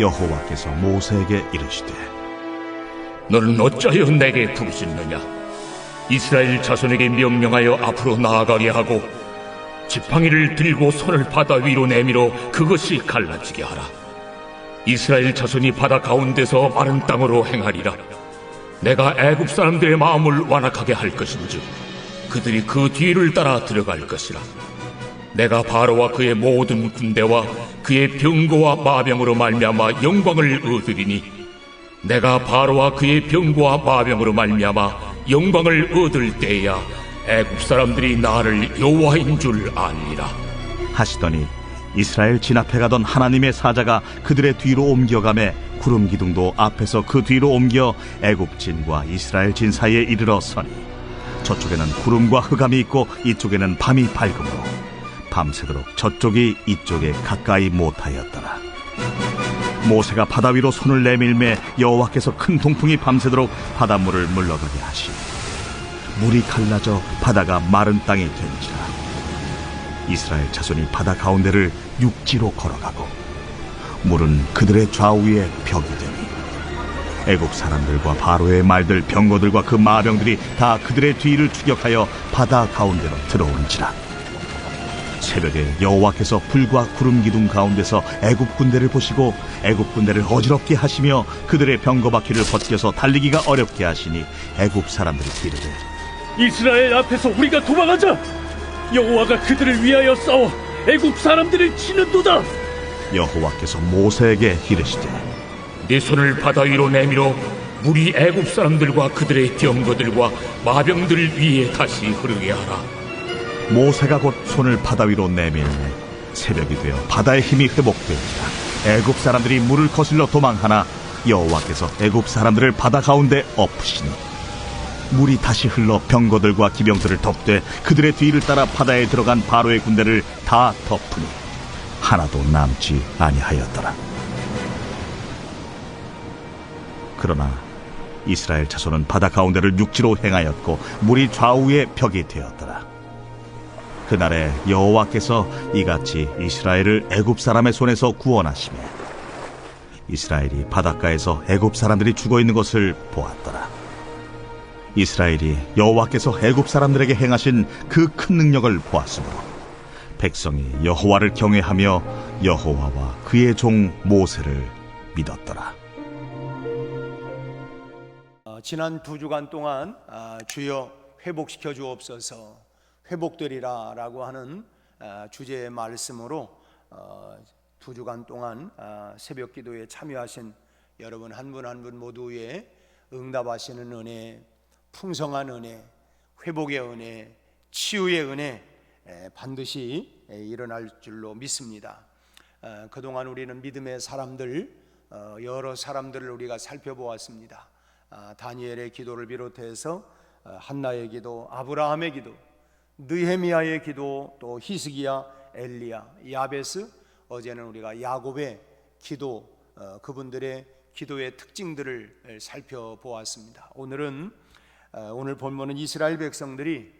여호와께서 모세에게 이르시되 너는 어찌하여 내게 부르짖느냐? 이스라엘 자손에게 명령하여 앞으로 나아가게 하고 지팡이를 들고 손을 바다 위로 내밀어 그것이 갈라지게 하라. 이스라엘 자손이 바다 가운데서 마른 땅으로 행하리라. 내가 애굽 사람들의 마음을 완악하게 할 것인즉 그들이 그 뒤를 따라 들어갈 것이라. 내가 바로와 그의 모든 군대와 그의 병거와 마병으로 말미암아 영광을 얻으리니 내가 바로와 그의 병거와 마병으로 말미암아 영광을 얻을 때야 애굽 사람들이 나를 여호와인 줄 알리라 하시더니 이스라엘 진 앞에 가던 하나님의 사자가 그들의 뒤로 옮겨가매 구름 기둥도 앞에서 그 뒤로 옮겨 애굽 진과 이스라엘 진 사이에 이르러 서니 저쪽에는 구름과 흑암이 있고 이쪽에는 밤이 밝음으로 밤새도록 저쪽이 이쪽에 가까이 못하였더라. 모세가 바다 위로 손을 내밀매 여호와께서 큰 동풍이 밤새도록 바닷물을 물러가게 하시니 물이 갈라져 바다가 마른 땅이 된지라. 이스라엘 자손이 바다 가운데를 육지로 걸어가고 물은 그들의 좌우에 벽이 되니 애국 사람들과 바로의 말들 병거들과 그 마병들이 다 그들의 뒤를 추격하여 바다 가운데로 들어온지라. 새벽에 여호와께서 불과 구름 기둥 가운데서 애굽 군대를 보시고 애굽 군대를 어지럽게 하시며 그들의 병거 바퀴를 벗겨서 달리기가 어렵게 하시니 애굽 사람들이 이르되 이스라엘 앞에서 우리가 도망하자. 여호와가 그들을 위하여 싸워 애굽 사람들을 치는도다. 여호와께서 모세에게 이르시되 네 손을 바다 위로 내밀어 물이 애굽 사람들과 그들의 병거들과 마병들 위에 다시 흐르게 하라. 모세가 곧 손을 바다 위로 내밀매 새벽이 되어 바다의 힘이 회복되니라. 애굽 사람들이 물을 거슬러 도망하나 여호와께서 애굽 사람들을 바다 가운데 엎으시니 물이 다시 흘러 병거들과 기병들을 덮되 그들의 뒤를 따라 바다에 들어간 바로의 군대를 다 덮으니 하나도 남지 아니하였더라. 그러나 이스라엘 자손은 바다 가운데를 육지로 행하였고 물이 좌우에 벽이 되었더라. 그날에 여호와께서 이같이 이스라엘을 애굽 사람의 손에서 구원하시며 이스라엘이 바닷가에서 애굽 사람들이 죽어있는 것을 보았더라. 이스라엘이 여호와께서 애굽 사람들에게 행하신 그 큰 능력을 보았으므로 백성이 여호와를 경외하며 여호와와 그의 종 모세를 믿었더라. 지난 2주간 동안 주여 회복시켜 주옵소서, 회복되리라 라고 하는 주제의 말씀으로 2주간 동안 새벽 기도에 참여하신 여러분 한 분 한 분 모두의 응답하시는 은혜, 풍성한 은혜, 회복의 은혜, 치유의 은혜 반드시 일어날 줄로 믿습니다. 그동안 우리는 믿음의 사람들, 여러 사람들을 우리가 살펴보았습니다. 다니엘의 기도를 비롯해서 한나의 기도, 아브라함의 기도, 느헤미야의 기도, 또 히스기야, 엘리야, 야베스, 어제는 우리가 야곱의 기도, 그분들의 기도의 특징들을 살펴보았습니다. 오늘 본문은 이스라엘 백성들이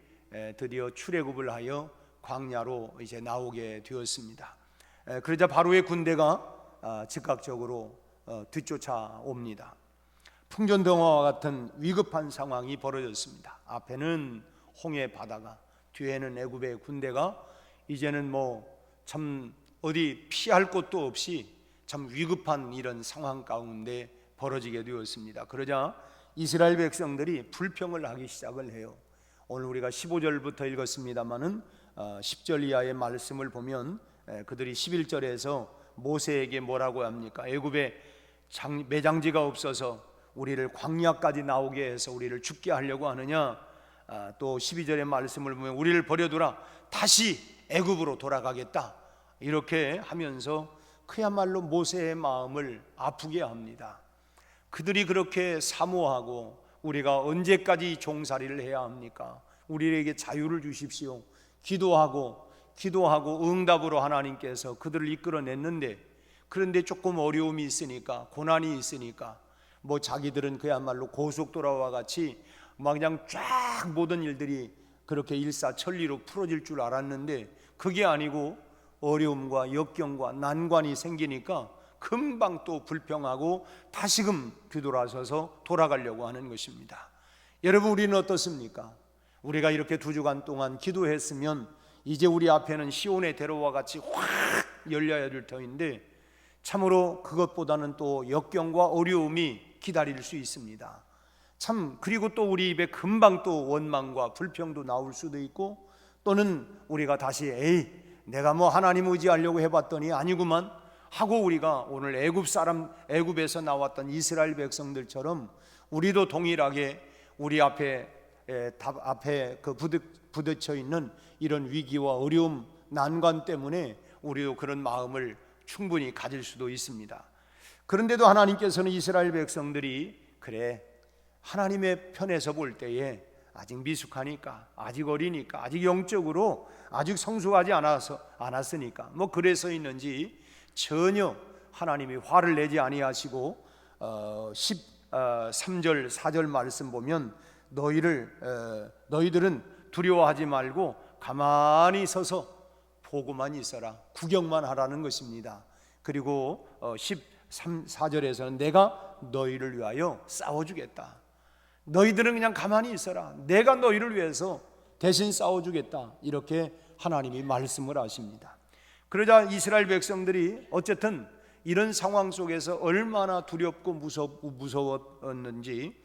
드디어 출애굽을 하여 광야로 이제 나오게 되었습니다. 그러자 바로의 군대가 즉각적으로 뒤쫓아옵니다. 풍전등화와 같은 위급한 상황이 벌어졌습니다. 앞에는 홍해 바다가, 뒤에는 애굽의 군대가 이제는 참 어디 피할 곳도 없이 참 위급한 이런 상황 가운데 벌어지게 되었습니다. 그러자 이스라엘 백성들이 불평을 하기 시작을 해요. 오늘 우리가 15절부터 읽었습니다마는 10절 이하의 말씀을 보면 그들이 11절에서 모세에게 뭐라고 합니까? 애굽에 매장지가 없어서 우리를 광야까지 나오게 해서 우리를 죽게 하려고 하느냐? 또 12절의 말씀을 보면 우리를 버려두라, 다시 애굽으로 돌아가겠다, 이렇게 하면서 그야말로 모세의 마음을 아프게 합니다. 그들이 그렇게 사모하고 우리가 언제까지 종살이를 해야 합니까? 우리에게 자유를 주십시오. 기도하고 응답으로 하나님께서 그들을 이끌어냈는데, 그런데 조금 어려움이 있으니까, 고난이 있으니까 자기들은 그야말로 고속도로와 같이 그냥 쫙 모든 일들이 그렇게 일사천리로 풀어질 줄 알았는데 그게 아니고 어려움과 역경과 난관이 생기니까 금방 또 불평하고 다시금 뒤돌아서서 돌아가려고 하는 것입니다. 여러분, 우리는 어떻습니까? 우리가 이렇게 2주간 동안 기도했으면 이제 우리 앞에는 시온의 대로와 같이 확 열려야 될 터인데 참으로 그것보다는 또 역경과 어려움이 기다릴 수 있습니다. 참, 그리고 또 우리 입에 금방 또 원망과 불평도 나올 수도 있고, 또는 우리가 다시 내가 뭐 하나님 의지하려고 해봤더니 아니구만 하고 우리가 오늘 애굽에서 나왔던 이스라엘 백성들처럼 우리도 동일하게 우리 앞에 그 부딪혀 있는 이런 위기와 어려움, 난관 때문에 우리도 그런 마음을 충분히 가질 수도 있습니다. 그런데도 하나님께서는 이스라엘 백성들이 그래, 하나님의 편에서 볼 때에 아직 미숙하니까, 아직 어리니까, 아직 영적으로 아직 성숙하지 않았으니까 뭐 그래서 있는지 전혀 하나님이 화를 내지 아니하시고 13절 4절 말씀 보면 너희들은 두려워하지 말고 가만히 서서 보고만 있어라, 구경만 하라는 것입니다. 그리고 13,4절에서는 내가 너희를 위하여 싸워주겠다. 너희들은 그냥 가만히 있어라, 내가 너희를 위해서 대신 싸워주겠다, 이렇게 하나님이 말씀을 하십니다. 그러자 이스라엘 백성들이 어쨌든 이런 상황 속에서 얼마나 두렵고 무서웠는지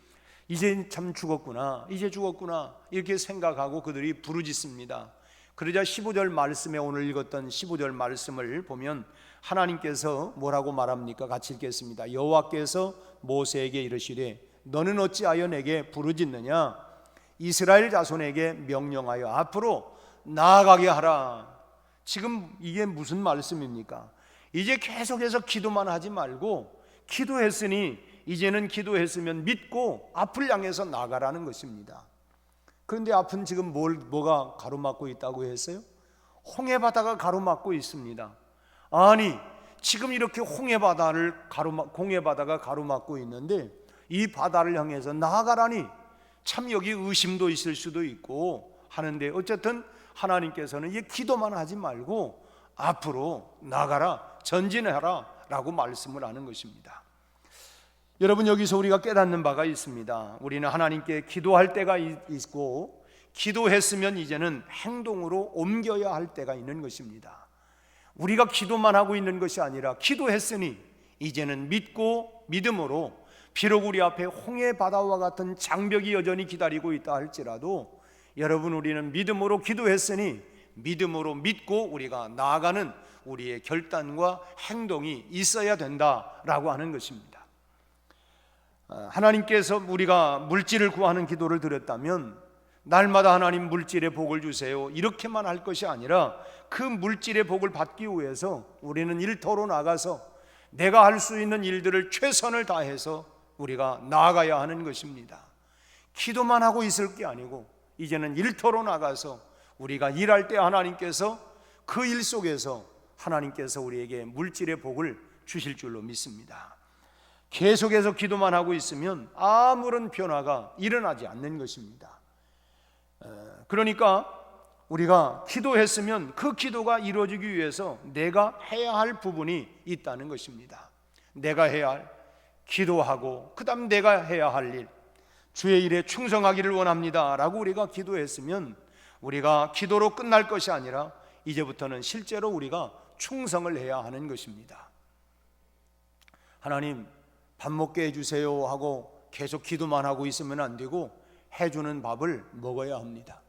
이제 참 죽었구나, 이제 죽었구나 이렇게 생각하고 그들이 부르짖습니다. 그러자 15절 말씀에 오늘 읽었던 15절 말씀을 보면 하나님께서 뭐라고 말합니까? 같이 읽겠습니다. 여호와께서 모세에게 이르시되 너는 어찌하여 내게 부르짖느냐? 이스라엘 자손에게 명령하여 앞으로 나아가게 하라. 지금 이게 무슨 말씀입니까? 이제 계속해서 기도만 하지 말고 기도했으니 이제는 기도했으면 믿고 앞을 향해서 나가라는 것입니다. 그런데 앞은 지금 뭐가 가로막고 있다고 했어요? 홍해바다가 가로막고 있습니다. 아니, 지금 이렇게 홍해바다가 가로막고 있는데 이 바다를 향해서 나아가라니, 참 여기 의심도 있을 수도 있고 하는데 어쨌든 하나님께서는 이 기도만 하지 말고 앞으로 나가라, 전진해라 라고 말씀을 하는 것입니다. 여러분, 여기서 우리가 깨닫는 바가 있습니다. 우리는 하나님께 기도할 때가 있고 기도했으면 이제는 행동으로 옮겨야 할 때가 있는 것입니다. 우리가 기도만 하고 있는 것이 아니라 기도했으니 이제는 믿고 믿음으로, 비록 우리 앞에 홍해바다와 같은 장벽이 여전히 기다리고 있다 할지라도 여러분, 우리는 믿음으로 기도했으니 믿음으로 믿고 우리가 나아가는 우리의 결단과 행동이 있어야 된다라고 하는 것입니다. 하나님께서 우리가 물질을 구하는 기도를 드렸다면 날마다 하나님 물질의 복을 주세요 이렇게만 할 것이 아니라 그 물질의 복을 받기 위해서 우리는 일터로 나가서 내가 할 수 있는 일들을 최선을 다해서 우리가 나아가야 하는 것입니다. 기도만 하고 있을 게 아니고 이제는 일터로 나가서 우리가 일할 때 하나님께서 그 일 속에서 하나님께서 우리에게 물질의 복을 주실 줄로 믿습니다. 계속해서 기도만 하고 있으면 아무런 변화가 일어나지 않는 것입니다. 그러니까 우리가 기도했으면 그 기도가 이루어지기 위해서 내가 해야 할 부분이 있다는 것입니다. 내가 해야 할, 기도하고 그 다음 내가 해야 할 일, 주의 일에 충성하기를 원합니다 라고 우리가 기도했으면 우리가 기도로 끝날 것이 아니라 이제부터는 실제로 우리가 충성을 해야 하는 것입니다. 하나님 밥 먹게 해주세요 하고 계속 기도만 하고 있으면 안 되고 해주는 밥을 먹어야 합니다.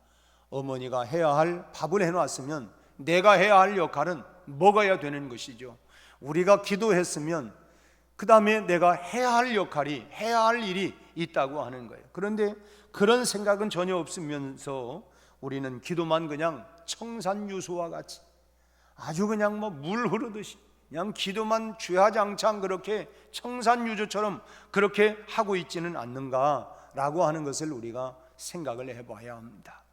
어머니가 해야 할 밥을 해놨으면 내가 해야 할 역할은 먹어야 되는 것이죠. 우리가 기도했으면 그 다음에 내가 해야 할 역할이, 해야 할 일이 있다고 하는 거예요. 그런데 그런 생각은 전혀 없으면서 우리는 기도만 그냥 청산유수와 같이 아주 그냥 뭐 물 흐르듯이 그냥 기도만 주야장창 그렇게 청산유수처럼 그렇게 하고 있지는 않는가라고 하는 것을 우리가 생각을 해봐야 합니다.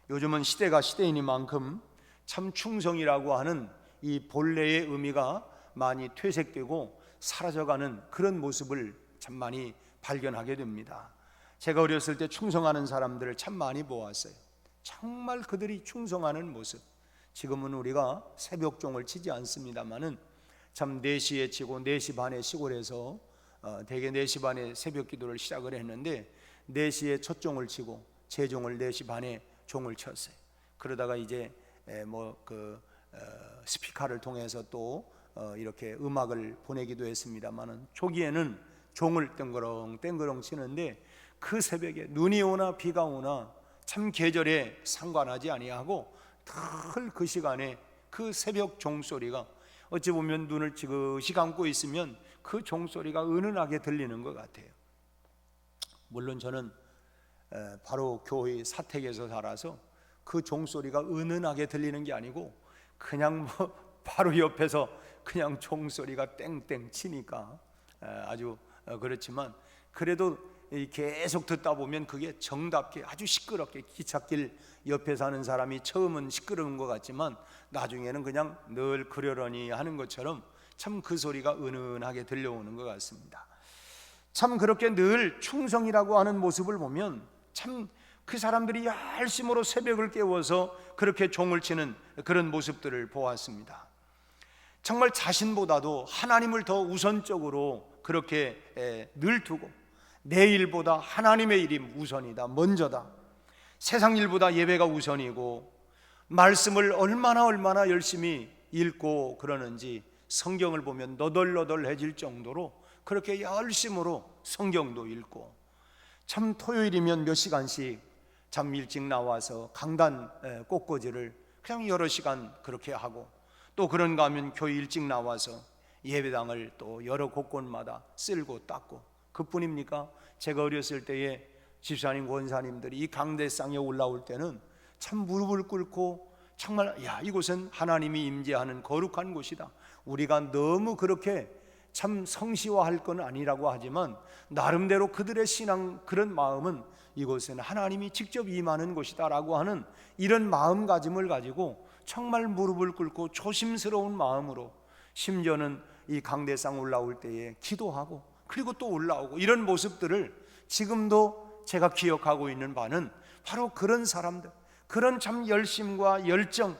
요즘은 시대가 시대이니만큼 참 충성이라고 하는 이 본래의 의미가 많이 퇴색되고 사라져가는 그런 모습을 참 많이 발견하게 됩니다. 제가 어렸을 때 충성하는 사람들을 참 많이 보았어요. 정말 그들이 충성하는 모습, 지금은 우리가 새벽종을 치지 않습니다마는 참 4시에 치고 4시 반에 시골에서 대개 4시 반에 새벽 기도를 시작을 했는데 4시에 첫 종을 치고 재종을 4시 반에 종을 쳤어요. 그러다가 이제 스피커를 통해서 또 이렇게 음악을 보내기도 했습니다만은 초기에는 종을 땡그렁 치는데 그 새벽에 눈이 오나 비가 오나 참 계절에 상관하지 아니하고 늘 그 시간에 그 새벽 종소리가 어찌 보면 눈을 지그시 감고 있으면 그 종소리가 은은하게 들리는 것 같아요. 물론 저는 바로 교회 사택에서 살아서 그 종소리가 은은하게 들리는 게 아니고 그냥 바로 옆에서 그냥 종소리가 땡땡 치니까 아주 그렇지만 그래도 계속 듣다 보면 그게 정답게 아주 시끄럽게 기찻길 옆에 사는 사람이 처음은 시끄러운 것 같지만 나중에는 그냥 늘 그러려니 하는 것처럼 참 그 소리가 은은하게 들려오는 것 같습니다. 참 그렇게 늘 충성이라고 하는 모습을 보면 참 그 사람들이 열심으로 새벽을 깨워서 그렇게 종을 치는 그런 모습들을 보았습니다. 정말 자신보다도 하나님을 더 우선적으로 그렇게 늘 두고 내 일보다 하나님의 일이 우선이다, 먼저다. 세상 일보다 예배가 우선이고 말씀을 얼마나 열심히 읽고 그러는지 성경을 보면 너덜너덜해질 정도로 그렇게 열심으로 성경도 읽고 참 토요일이면 몇 시간씩 참 일찍 나와서 강단 꽃꽂이를 그냥 여러 시간 그렇게 하고 또 그런가 하면 교회 일찍 나와서 예배당을 또 여러 곳곳마다 쓸고 닦고 그뿐입니까? 제가 어렸을 때에 집사님 권사님들이 이 강대상에 올라올 때는 참 무릎을 꿇고 정말 이곳은 하나님이 임재하는 거룩한 곳이다. 우리가 너무 그렇게 참 성시화할 건 아니라고 하지만 나름대로 그들의 신앙 그런 마음은 이곳은 하나님이 직접 임하는 곳이다 라고 하는 이런 마음가짐을 가지고 정말 무릎을 꿇고 조심스러운 마음으로 심지어는 이 강대상 올라올 때에 기도하고 그리고 또 올라오고 이런 모습들을 지금도 제가 기억하고 있는 바는 바로 그런 사람들, 그런 참 열심과 열정,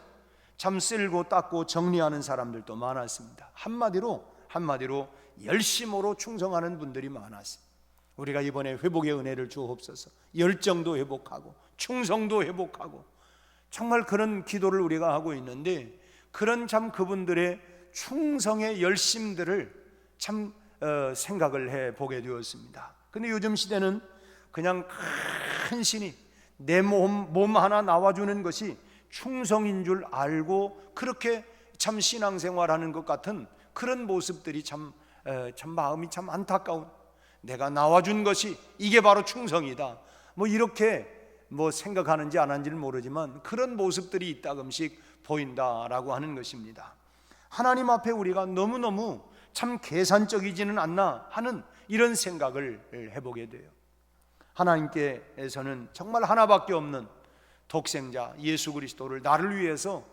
참 쓸고 닦고 정리하는 사람들도 많았습니다. 한마디로 열심으로 충성하는 분들이 많았어요. 우리가 이번에 회복의 은혜를 주옵소서. 열정도 회복하고 충성도 회복하고 정말 그런 기도를 우리가 하고 있는데 그런 참 그분들의 충성의 열심들을 참 생각을 해보게 되었습니다. 근데 요즘 시대는 그냥 큰 신이 내 몸 하나 나와주는 것이 충성인 줄 알고 그렇게 참 신앙생활하는 것 같은 그런 모습들이 참 마음이 참 안타까운, 내가 나와준 것이 이게 바로 충성이다 이렇게 생각하는지 안 하는지는 모르지만 그런 모습들이 이따금씩 보인다라고 하는 것입니다. 하나님 앞에 우리가 너무너무 참 계산적이지는 않나 하는 이런 생각을 해보게 돼요. 하나님께서는 정말 하나밖에 없는 독생자 예수 그리스도를 나를 위해서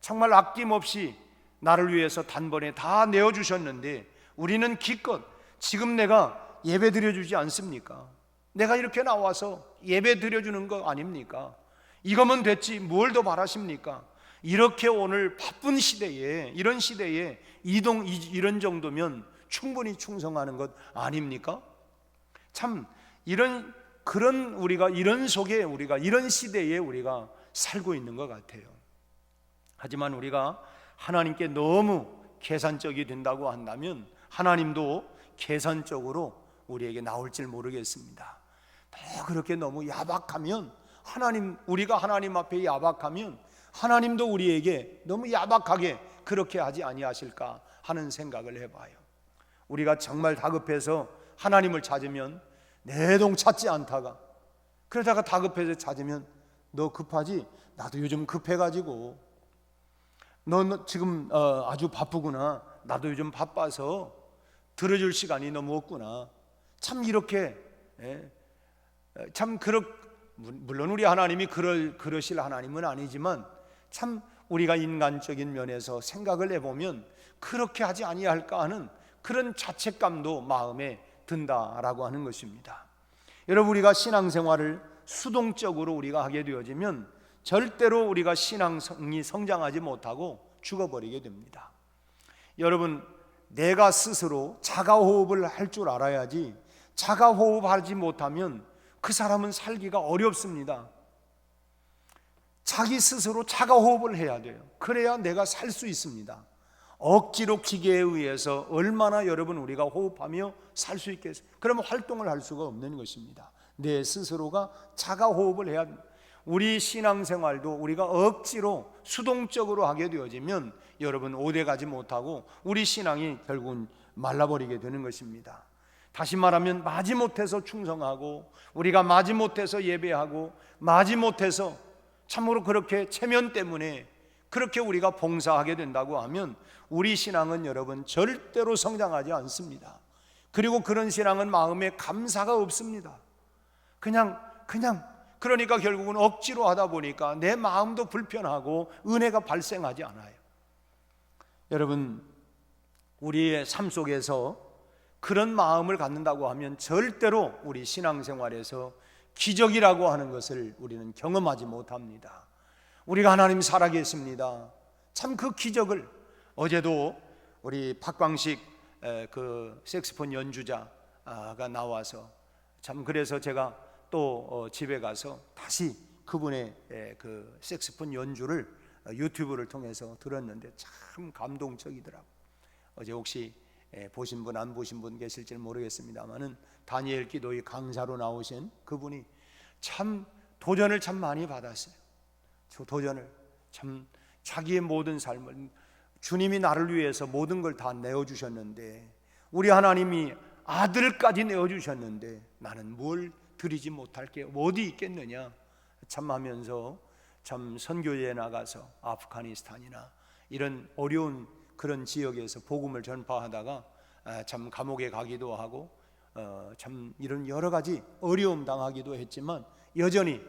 정말 아낌없이 나를 위해서 단번에 다 내어주셨는데 우리는 기껏 지금 내가 예배 드려주지 않습니까? 내가 이렇게 나와서 예배 드려주는 거 아닙니까? 이거면 됐지 뭘 더 바라십니까? 이렇게 오늘 바쁜 시대에 이런 시대에 이런 정도면 충분히 충성하는 것 아닙니까? 참 우리가 이런 속에 우리가 이런 시대에 우리가 살고 있는 것 같아요. 하지만 우리가 하나님께 너무 계산적이 된다고 한다면 하나님도 계산적으로 우리에게 나올지 모르겠습니다. 더 그렇게 너무 야박하면 우리가 하나님 앞에 야박하면 하나님도 우리에게 너무 야박하게 그렇게 하지 아니하실까 하는 생각을 해봐요. 우리가 정말 다급해서 하나님을 찾으면 내동 찾지 않다가 그러다가 다급해서 찾으면 너 급하지? 나도 요즘 급해가지고 너 지금 아주 바쁘구나. 나도 요즘 바빠서 들어줄 시간이 너무 없구나. 참 이렇게 물론 우리 하나님이 그러실 하나님은 아니지만 참 우리가 인간적인 면에서 생각을 해보면 그렇게 하지 아니할까 하는 그런 자책감도 마음에 든다라고 하는 것입니다. 여러분, 우리가 신앙생활을 수동적으로 우리가 하게 되어지면 절대로 우리가 신앙이 성장하지 못하고 죽어버리게 됩니다. 여러분, 내가 스스로 자가호흡을 할 줄 알아야지, 자가호흡하지 못하면 그 사람은 살기가 어렵습니다. 자기 스스로 자가호흡을 해야 돼요. 그래야 내가 살 수 있습니다. 억지로 기계에 의해서 얼마나 여러분 우리가 호흡하며 살 수 있겠어요? 그러면 활동을 할 수가 없는 것입니다. 내 스스로가 자가호흡을 해야 됩니다. 우리 신앙생활도 우리가 억지로 수동적으로 하게 되어지면 여러분 오래 가지 못하고 우리 신앙이 결국은 말라버리게 되는 것입니다. 다시 말하면 마지못해서 충성하고 우리가 마지못해서 예배하고 마지못해서 참으로 그렇게 체면 때문에 그렇게 우리가 봉사하게 된다고 하면 우리 신앙은 여러분 절대로 성장하지 않습니다. 그리고 그런 신앙은 마음에 감사가 없습니다. 그러니까 결국은 억지로 하다 보니까 내 마음도 불편하고 은혜가 발생하지 않아요. 여러분, 우리의 삶 속에서 그런 마음을 갖는다고 하면 절대로 우리 신앙생활에서 기적이라고 하는 것을 우리는 경험하지 못합니다. 우리가 하나님 살아계십니다. 참 그 기적을 어제도 우리 박광식 그 색소폰 연주자가 나와서 참 그래서 제가 또 집에 가서 다시 그분의 그 색소폰 연주를 유튜브를 통해서 들었는데 참 감동적이더라고요. 어제 혹시 보신 분 안 보신 분 계실지 모르겠습니다만은 다니엘 기도의 강사로 나오신 그분이 참 도전을 참 많이 받았어요. 저 도전을 참 자기의 모든 삶을 주님이 나를 위해서 모든 걸 다 내어주셨는데 우리 하나님이 아들까지 내어주셨는데 나는 뭘 드리지 못할 게 어디 있겠느냐 참 하면서 참 선교에 나가서 아프가니스탄이나 이런 어려운 그런 지역에서 복음을 전파하다가 참 감옥에 가기도 하고 참 이런 여러 가지 어려움 당하기도 했지만 여전히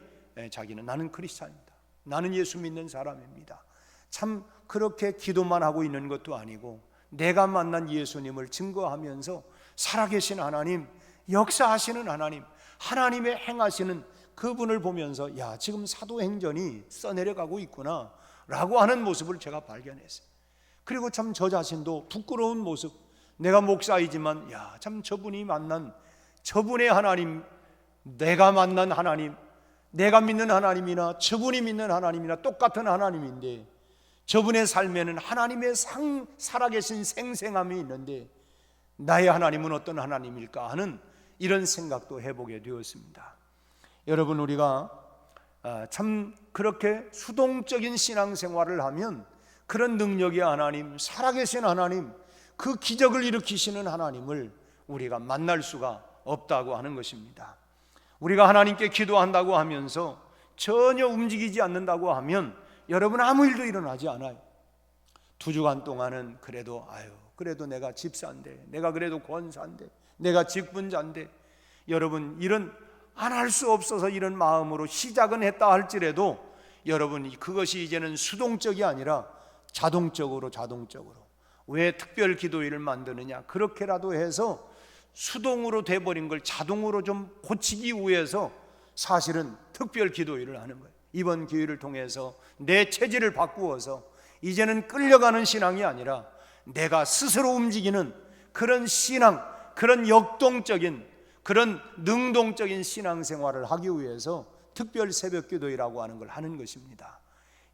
자기는 나는 크리스찬입니다. 나는 예수 믿는 사람입니다. 참 그렇게 기도만 하고 있는 것도 아니고 내가 만난 예수님을 증거하면서 살아계신 하나님, 역사하시는 하나님, 하나님의 행하시는 그분을 보면서 야 지금 사도행전이 써내려가고 있구나 라고 하는 모습을 제가 발견했어요. 그리고 참 저 자신도 부끄러운 모습, 내가 목사이지만 야 참 저분이 만난 저분의 하나님, 내가 만난 하나님, 내가 믿는 하나님이나 저분이 믿는 하나님이나 똑같은 하나님인데 저분의 삶에는 하나님의 살아계신 생생함이 있는데 나의 하나님은 어떤 하나님일까 하는 이런 생각도 해보게 되었습니다. 여러분, 우리가 참 그렇게 수동적인 신앙생활을 하면 그런 능력의 하나님, 살아계신 하나님, 그 기적을 일으키시는 하나님을 우리가 만날 수가 없다고 하는 것입니다. 우리가 하나님께 기도한다고 하면서 전혀 움직이지 않는다고 하면 여러분 아무 일도 일어나지 않아요. 2주간 동안은 그래도 내가 집사인데, 내가 그래도 권사인데, 내가 직분자인데, 여러분 이런 안 할 수 없어서 이런 마음으로 시작은 했다 할지라도 여러분 그것이 이제는 수동적이 아니라 자동적으로 왜 특별 기도일을 만드느냐, 그렇게라도 해서 수동으로 돼버린 걸 자동으로 좀 고치기 위해서 사실은 특별 기도일을 하는 거예요. 이번 기회를 통해서 내 체질을 바꾸어서 이제는 끌려가는 신앙이 아니라 내가 스스로 움직이는 그런 신앙, 그런 역동적인, 그런 능동적인 신앙생활을 하기 위해서 특별 새벽 기도이라고 하는 걸 하는 것입니다.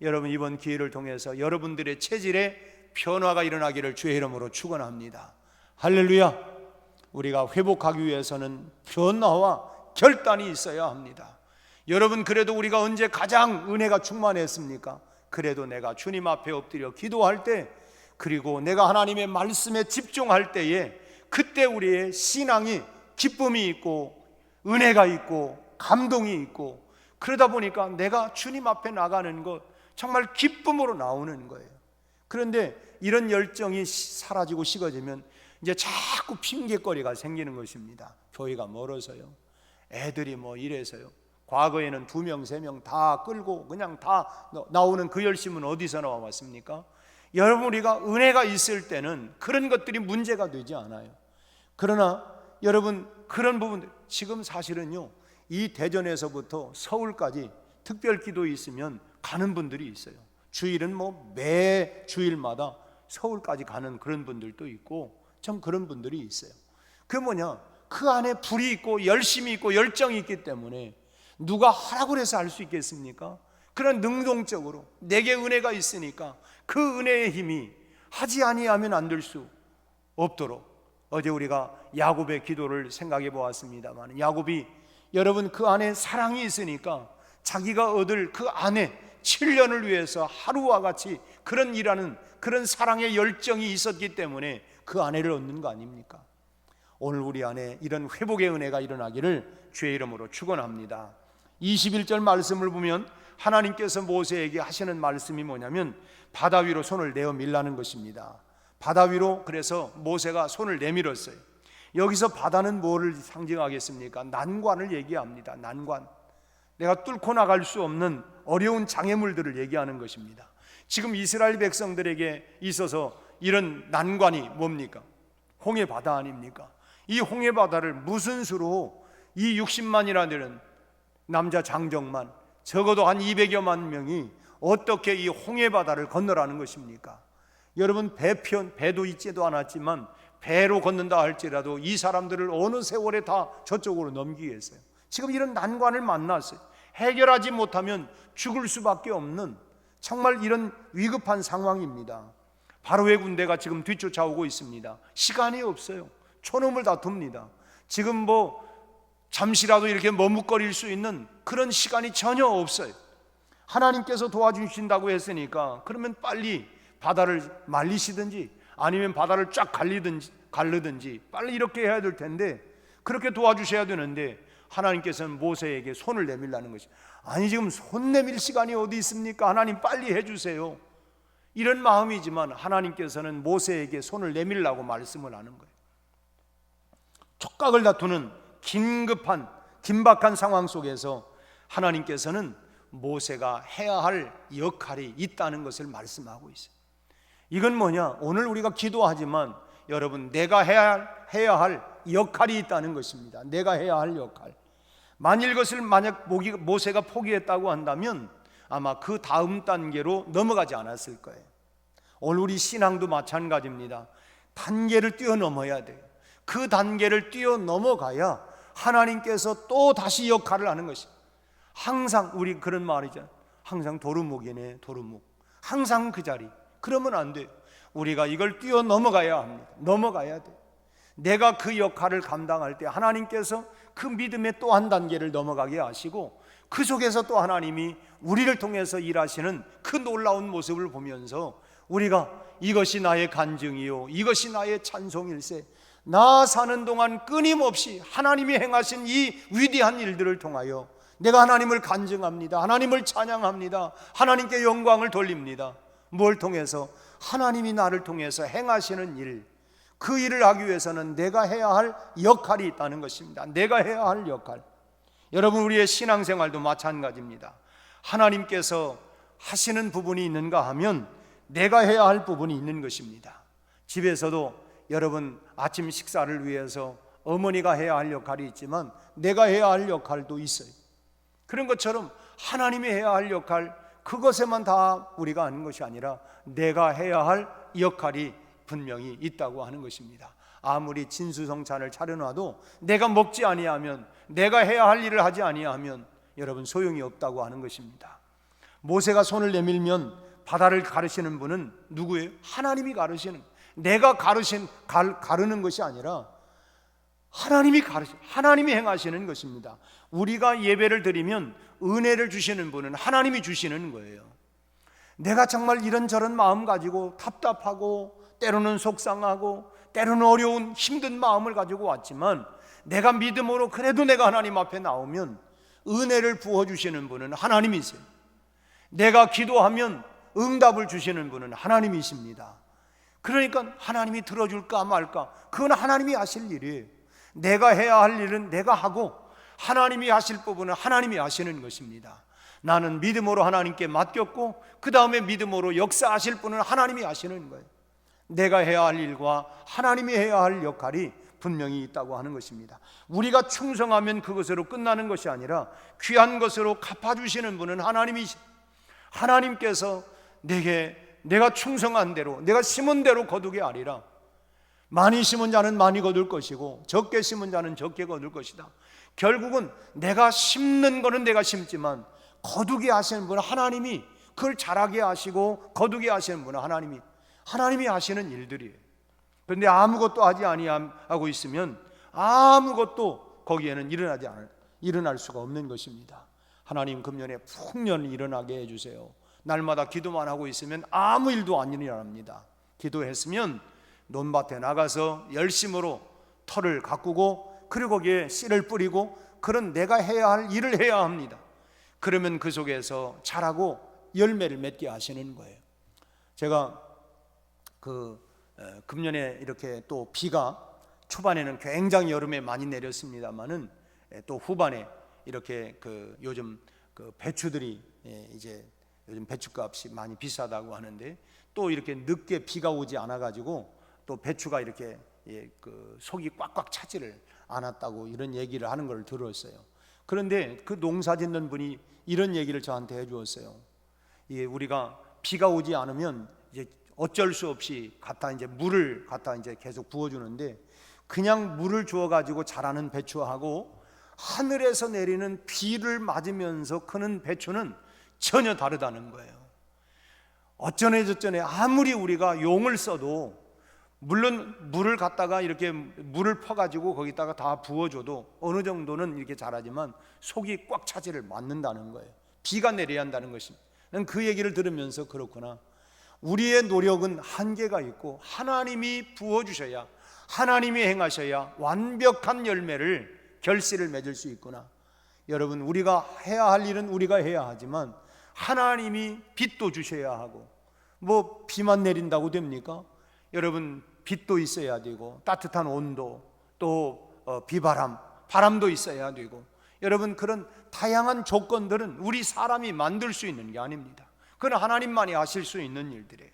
여러분, 이번 기회를 통해서 여러분들의 체질에 변화가 일어나기를 주의 이름으로 축원합니다. 할렐루야. 우리가 회복하기 위해서는 변화와 결단이 있어야 합니다. 여러분, 그래도 우리가 언제 가장 은혜가 충만했습니까? 그래도 내가 주님 앞에 엎드려 기도할 때, 그리고 내가 하나님의 말씀에 집중할 때에 그때 우리의 신앙이 기쁨이 있고 은혜가 있고 감동이 있고, 그러다 보니까 내가 주님 앞에 나가는 것 정말 기쁨으로 나오는 거예요. 그런데 이런 열정이 사라지고 식어지면 이제 자꾸 핑계거리가 생기는 것입니다. 교회가 멀어서요, 애들이 뭐 이래서요. 과거에는 2명, 3명 다 끌고 그냥 다 나오는 그 열심은 어디서 나왔습니까? 여러분, 우리가 은혜가 있을 때는 그런 것들이 문제가 되지 않아요. 그러나 여러분, 그런 부분들 지금 사실은요, 이 대전에서부터 서울까지 특별 기도 있으면 가는 분들이 있어요. 주일은 뭐 매 주일마다 서울까지 가는 그런 분들도 있고, 좀 그런 분들이 있어요. 그게 뭐냐? 그 안에 불이 있고 열심이 있고 열정이 있기 때문에 누가 하라고 해서 할 수 있겠습니까? 그런 능동적으로 내게 은혜가 있으니까 그 은혜의 힘이 하지 아니하면 안 될 수 없도록, 어제 우리가 야곱의 기도를 생각해 보았습니다만, 야곱이 여러분 그 안에 사랑이 있으니까 자기가 얻을 그 안에 7년을 위해서 하루와 같이 그런 일하는 그런 사랑의 열정이 있었기 때문에 그 아내를 얻는 거 아닙니까? 오늘 우리 안에 이런 회복의 은혜가 일어나기를 주의 이름으로 축원합니다. 21절 말씀을 보면 하나님께서 모세에게 하시는 말씀이 뭐냐면 바다 위로 손을 내어 밀라는 것입니다. 바다 위로, 그래서 모세가 손을 내밀었어요. 여기서 바다는 뭐를 상징하겠습니까? 난관을 얘기합니다. 난관, 내가 뚫고 나갈 수 없는 어려운 장애물들을 얘기하는 것입니다. 지금 이스라엘 백성들에게 있어서 이런 난관이 뭡니까? 홍해 바다 아닙니까? 이 홍해 바다를 무슨 수로 이 60만이나 되는 남자 장정만, 적어도 한 200여만 명이 어떻게 이 홍해 바다를 건너라는 것입니까? 여러분, 배도 있지도 않았지만 배로 건넌다 할지라도 이 사람들을 어느 세월에 다 저쪽으로 넘기기 위해서요. 지금 이런 난관을 만났어요. 해결하지 못하면 죽을 수밖에 없는 정말 이런 위급한 상황입니다. 바로의 군대가 지금 뒤쫓아오고 있습니다. 시간이 없어요. 초놈을 다툽니다. 지금 뭐 잠시라도 이렇게 머뭇거릴 수 있는 그런 시간이 전혀 없어요. 하나님께서 도와주신다고 했으니까 그러면 빨리 바다를 말리시든지 아니면 바다를 쫙 가르든지 빨리 이렇게 해야 될 텐데, 그렇게 도와주셔야 되는데 하나님께서는 모세에게 손을 내밀라는 것이, 아니 지금 손 내밀 시간이 어디 있습니까? 하나님 빨리 해주세요. 이런 마음이지만 하나님께서는 모세에게 손을 내밀라고 말씀을 하는 거예요. 촉각을 다투는 긴박한 상황 속에서 하나님께서는 모세가 해야 할 역할이 있다는 것을 말씀하고 있어요. 이건 뭐냐? 오늘 우리가 기도하지만 여러분, 내가 해야 할 역할이 있다는 것입니다. 내가 해야 할 역할. 만약 모세가 포기했다고 한다면 아마 그 다음 단계로 넘어가지 않았을 거예요. 오늘 우리 신앙도 마찬가지입니다. 단계를 뛰어넘어야 돼요. 그 단계를 뛰어넘어가야 하나님께서 또 다시 역할을 하는 것입니다. 항상 우리 그런 말이잖아요. 항상 도루묵이네, 도루묵. 항상 그 자리. 그러면 안 돼요. 우리가 이걸 뛰어넘어가야 합니다. 넘어가야 돼요. 내가 그 역할을 감당할 때 하나님께서 그 믿음의 또 한 단계를 넘어가게 하시고, 그 속에서 또 하나님이 우리를 통해서 일하시는 그 놀라운 모습을 보면서 우리가 이것이 나의 간증이요, 이것이 나의 찬송일세, 나 사는 동안 끊임없이 하나님이 행하신 이 위대한 일들을 통하여 내가 하나님을 간증합니다. 하나님을 찬양합니다. 하나님께 영광을 돌립니다. 뭘 통해서? 하나님이 나를 통해서 행하시는 일, 그 일을 하기 위해서는 내가 해야 할 역할이 있다는 것입니다. 내가 해야 할 역할. 여러분, 우리의 신앙생활도 마찬가지입니다. 하나님께서 하시는 부분이 있는가 하면 내가 해야 할 부분이 있는 것입니다. 집에서도 여러분 아침 식사를 위해서 어머니가 해야 할 역할이 있지만 내가 해야 할 역할도 있어요. 그런 것처럼 하나님이 해야 할 역할, 그것에만 다 우리가 아는 것이 아니라 내가 해야 할 역할이 분명히 있다고 하는 것입니다. 아무리 진수성찬을 차려놔도 내가 먹지 아니하면, 내가 해야 할 일을 하지 아니하면 여러분 소용이 없다고 하는 것입니다. 모세가 손을 내밀면 바다를 가르시는 분은 누구예요? 하나님이 가르시는, 내가 가르는 것이 아니라 하나님이 행하시는 것입니다. 우리가 예배를 드리면 은혜를 주시는 분은 하나님이 주시는 거예요. 내가 정말 이런저런 마음 가지고 답답하고 때로는 속상하고 때로는 어려운 힘든 마음을 가지고 왔지만 내가 믿음으로 그래도 내가 하나님 앞에 나오면 은혜를 부어주시는 분은 하나님이세요. 내가 기도하면 응답을 주시는 분은 하나님이십니다. 그러니까 하나님이 들어줄까 말까, 그건 하나님이 하실 일이에요. 내가 해야 할 일은 내가 하고 하나님이 하실 부분은 하나님이 하시는 것입니다. 나는 믿음으로 하나님께 맡겼고 그 다음에 믿음으로 역사하실 분은 하나님이 하시는 거예요. 내가 해야 할 일과 하나님이 해야 할 역할이 분명히 있다고 하는 것입니다. 우리가 충성하면 그것으로 끝나는 것이 아니라 귀한 것으로 갚아주시는 분은 하나님이시, 하나님께서 내가 충성한 대로, 내가 심은 대로 거두게 하리라. 많이 심은 자는 많이 거둘 것이고 적게 심은 자는 적게 거둘 것이다. 결국은 내가 심는 거는 내가 심지만 거두게 하시는 분은 하나님이, 그걸 자라게 하시고 거두게 하시는 분은 하나님이 하시는 일들이에요. 그런데 아무것도 하지 아니하고 있으면 아무것도 거기에는 일어날 수가 없는 것입니다. 하나님 금년에 풍년 일어나게 해주세요. 날마다 기도만 하고 있으면 아무 일도 안 일어납니다. 기도했으면 논밭에 나가서 열심으로 털을 가꾸고 그리고 거기에 씨를 뿌리고 그런 내가 해야 할 일을 해야 합니다. 그러면 그 속에서 자라고 열매를 맺게 하시는 거예요. 제가 금년에 이렇게 또 비가 초반에는 굉장히 여름에 많이 내렸습니다만은 또 후반에 이렇게 요즘 배추들이 이제 요즘 배추값이 많이 비싸다고 하는데 또 이렇게 늦게 비가 오지 않아 가지고 또 배추가 이렇게 속이 꽉꽉 차지를 않았다고 이런 얘기를 하는 걸 들었어요. 그런데 그 농사 짓는 분이 이런 얘기를 저한테 해주었어요. 우리가 비가 오지 않으면 이제 어쩔 수 없이 물을 갖다 이제 계속 부어주는데 그냥 물을 주어가지고 자라는 배추하고 하늘에서 내리는 비를 맞으면서 크는 배추는 전혀 다르다는 거예요. 어쩌네 저쩌네 아무리 우리가 용을 써도, 물론 물을 갖다가 이렇게 물을 퍼가지고 거기다가 다 부어줘도 어느 정도는 이렇게 자라지만 속이 꽉 차지를 않는다는 거예요. 비가 내려야 한다는 것입니다. 난 그 얘기를 들으면서 그렇구나, 우리의 노력은 한계가 있고 하나님이 부어주셔야, 하나님이 행하셔야 완벽한 열매를, 결실을 맺을 수 있구나. 여러분, 우리가 해야 할 일은 우리가 해야 하지만 하나님이 빛도 주셔야 하고, 뭐 비만 내린다고 됩니까? 여러분, 빛도 있어야 되고 따뜻한 온도, 또 비바람, 바람도 있어야 되고, 여러분 그런 다양한 조건들은 우리 사람이 만들 수 있는 게 아닙니다. 그건 하나님만이 하실 수 있는 일들이에요.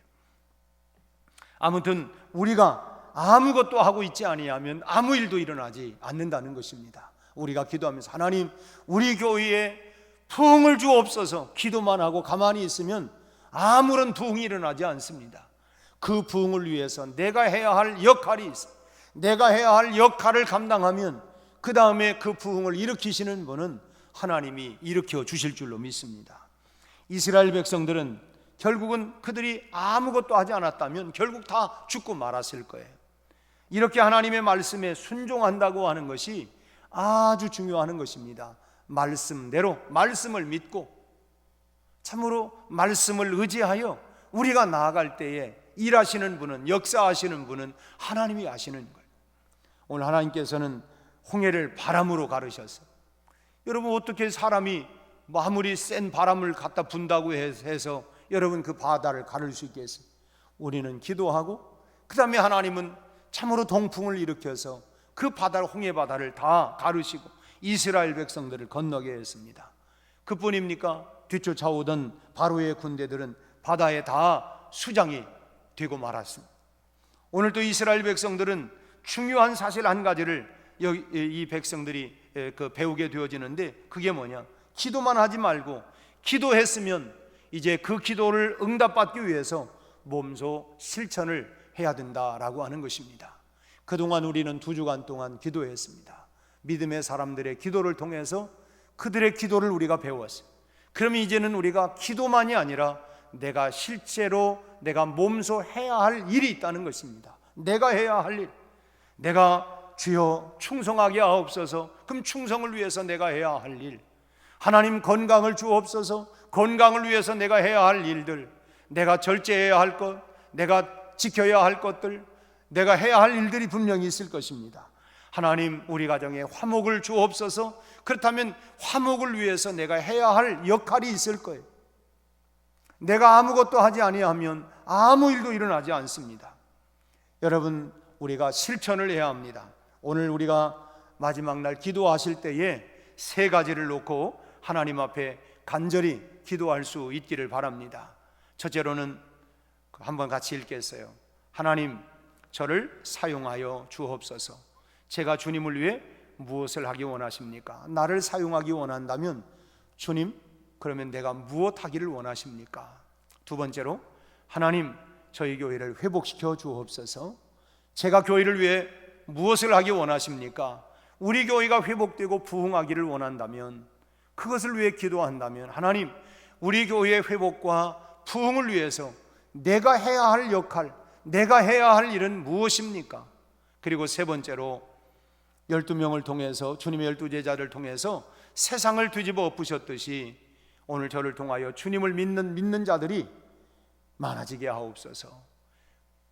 아무튼 우리가 아무것도 하고 있지 아니하면 아무 일도 일어나지 않는다는 것입니다. 우리가 기도하면서 하나님, 우리 교회에 부흥을 주옵소서 기도만 하고 가만히 있으면 아무런 부흥이 일어나지 않습니다. 그 부흥을 위해서 내가 해야 할 역할이 있어. 내가 해야 할 역할을 감당하면 그 다음에 그 부흥을 일으키시는 분은 하나님이 일으켜 주실 줄로 믿습니다. 이스라엘 백성들은 결국은 그들이 아무것도 하지 않았다면 결국 다 죽고 말았을 거예요. 이렇게 하나님의 말씀에 순종한다고 하는 것이 아주 중요한 것입니다. 말씀대로 말씀을 믿고 참으로 말씀을 의지하여 우리가 나아갈 때에 일하시는 분은, 역사하시는 분은 하나님이 아시는 거예요. 오늘 하나님께서는 홍해를 바람으로 가르셨어요. 여러분, 어떻게 사람이 아무리 센 바람을 갖다 분다고 해서 여러분 그 바다를 가를 수 있겠어요? 우리는 기도하고 그 다음에 하나님은 참으로 동풍을 일으켜서 그 바다를, 홍해 바다를 다 가르시고 이스라엘 백성들을 건너게 했습니다. 그뿐입니까? 뒤쫓아오던 바로의 군대들은 바다에 다 수장이 되고 말았습니다. 오늘도 이스라엘 백성들은 중요한 사실 한 가지를 이 백성들이 배우게 되어지는데, 그게 뭐냐? 기도만 하지 말고 기도했으면 이제 그 기도를 응답받기 위해서 몸소 실천을 해야 된다라고 하는 것입니다. 그동안 우리는 2주간 동안 기도했습니다. 믿음의 사람들의 기도를 통해서 그들의 기도를 우리가 배웠어요. 그러면 이제는 우리가 기도만이 아니라 내가 실제로 내가 몸소 해야 할 일이 있다는 것입니다. 내가 해야 할 일, 내가 주여 충성하게 하옵소서. 그럼 충성을 위해서 내가 해야 할 일, 하나님 건강을 주옵소서. 건강을 위해서 내가 해야 할 일들, 내가 절제해야 할 것, 내가 지켜야 할 것들, 내가 해야 할 일들이 분명히 있을 것입니다. 하나님, 우리 가정에 화목을 주옵소서. 그렇다면 화목을 위해서 내가 해야 할 역할이 있을 거예요. 내가 아무것도 하지 아니하면 아무 일도 일어나지 않습니다. 여러분, 우리가 실천을 해야 합니다. 오늘 우리가 마지막 날 기도하실 때에 3가지를 놓고 하나님 앞에 간절히 기도할 수 있기를 바랍니다. 첫째로는 한번 같이 읽겠어요. 하나님, 저를 사용하여 주옵소서. 제가 주님을 위해 무엇을 하기 원하십니까? 나를 사용하기 원한다면 주님, 그러면 내가 무엇 하기를 원하십니까? 2번째로, 하나님, 저희 교회를 회복시켜 주옵소서. 제가 교회를 위해 무엇을 하기 원하십니까? 우리 교회가 회복되고 부흥하기를 원한다면, 그것을 위해 기도한다면, 하나님, 우리 교회의 회복과 부흥을 위해서 내가 해야 할 역할, 내가 해야 할 일은 무엇입니까? 그리고 세 번째로 12명을 통해서, 주님의 12제자를 통해서 세상을 뒤집어 엎으셨듯이 오늘 저를 통하여 주님을 믿는 자들이 많아지게 하옵소서.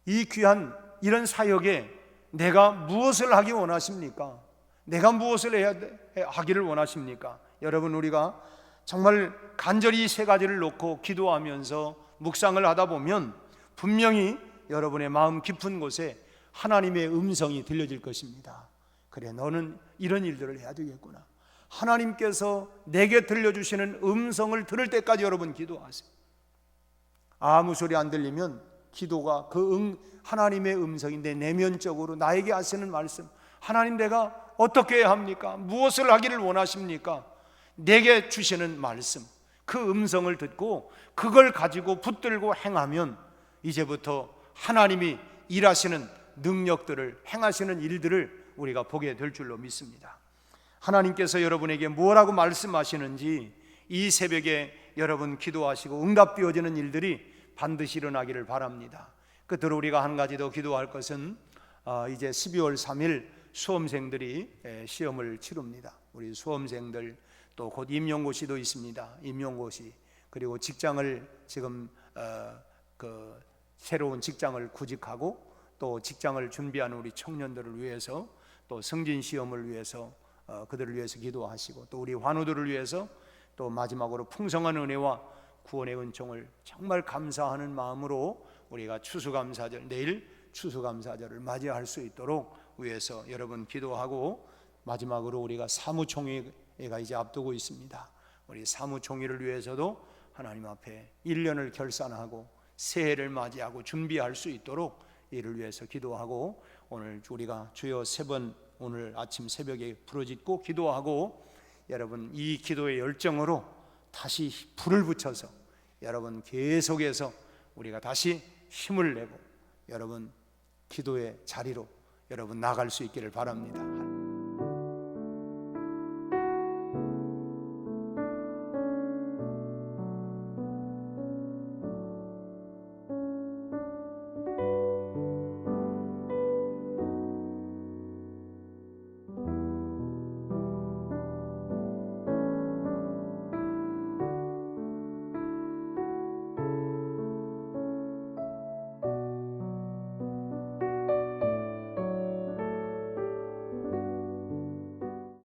이 귀한 이런 사역에 내가 무엇을 하기 원하십니까? 내가 무엇을 하기를 원하십니까? 여러분, 우리가 정말 간절히 이 세 가지를 놓고 기도하면서 묵상을 하다 보면 분명히 여러분의 마음 깊은 곳에 하나님의 음성이 들려질 것입니다. 그래, 너는 이런 일들을 해야 되겠구나. 하나님께서 내게 들려주시는 음성을 들을 때까지 여러분 기도하세요. 아무 소리 안 들리면 기도가 하나님의 음성인데, 내면적으로 나에게 하시는 말씀, 하나님, 내가 어떻게 해야 합니까? 무엇을 하기를 원하십니까? 내게 주시는 말씀, 그 음성을 듣고 그걸 가지고 붙들고 행하면 이제부터 하나님이 일하시는 능력들을, 행하시는 일들을 우리가 보게 될 줄로 믿습니다. 하나님께서 여러분에게 뭐라고 말씀하시는지 이 새벽에 여러분 기도하시고 응답되어지는 일들이 반드시 일어나기를 바랍니다. 끝으로 우리가 한 가지 더 기도할 것은 이제 12월 3일 수험생들이 시험을 치릅니다. 우리 수험생들, 또 곧 임용고시도 있습니다. 임용고시, 그리고 직장을 지금 새로운 직장을 구직하고 또 직장을 준비하는 우리 청년들을 위해서, 또 승진 시험을 위해서 그들을 위해서 기도하시고, 또 우리 환우들을 위해서, 또 마지막으로 풍성한 은혜와 구원의 은총을 정말 감사하는 마음으로 우리가 추수감사절, 내일 추수감사절을 맞이할 수 있도록 위해서 여러분 기도하고, 마지막으로 우리가 사무총회가 이제 앞두고 있습니다. 우리 사무총회를 위해서도 하나님 앞에 1년을 결산하고 새해를 맞이하고 준비할 수 있도록 이를 위해서 기도하고, 오늘 우리가 주여 세 번 오늘 아침 새벽에 부르짖고 기도하고, 여러분 이 기도의 열정으로 다시 불을 붙여서 여러분 계속해서 우리가 다시 힘을 내고 여러분 기도의 자리로 여러분 나갈 수 있기를 바랍니다.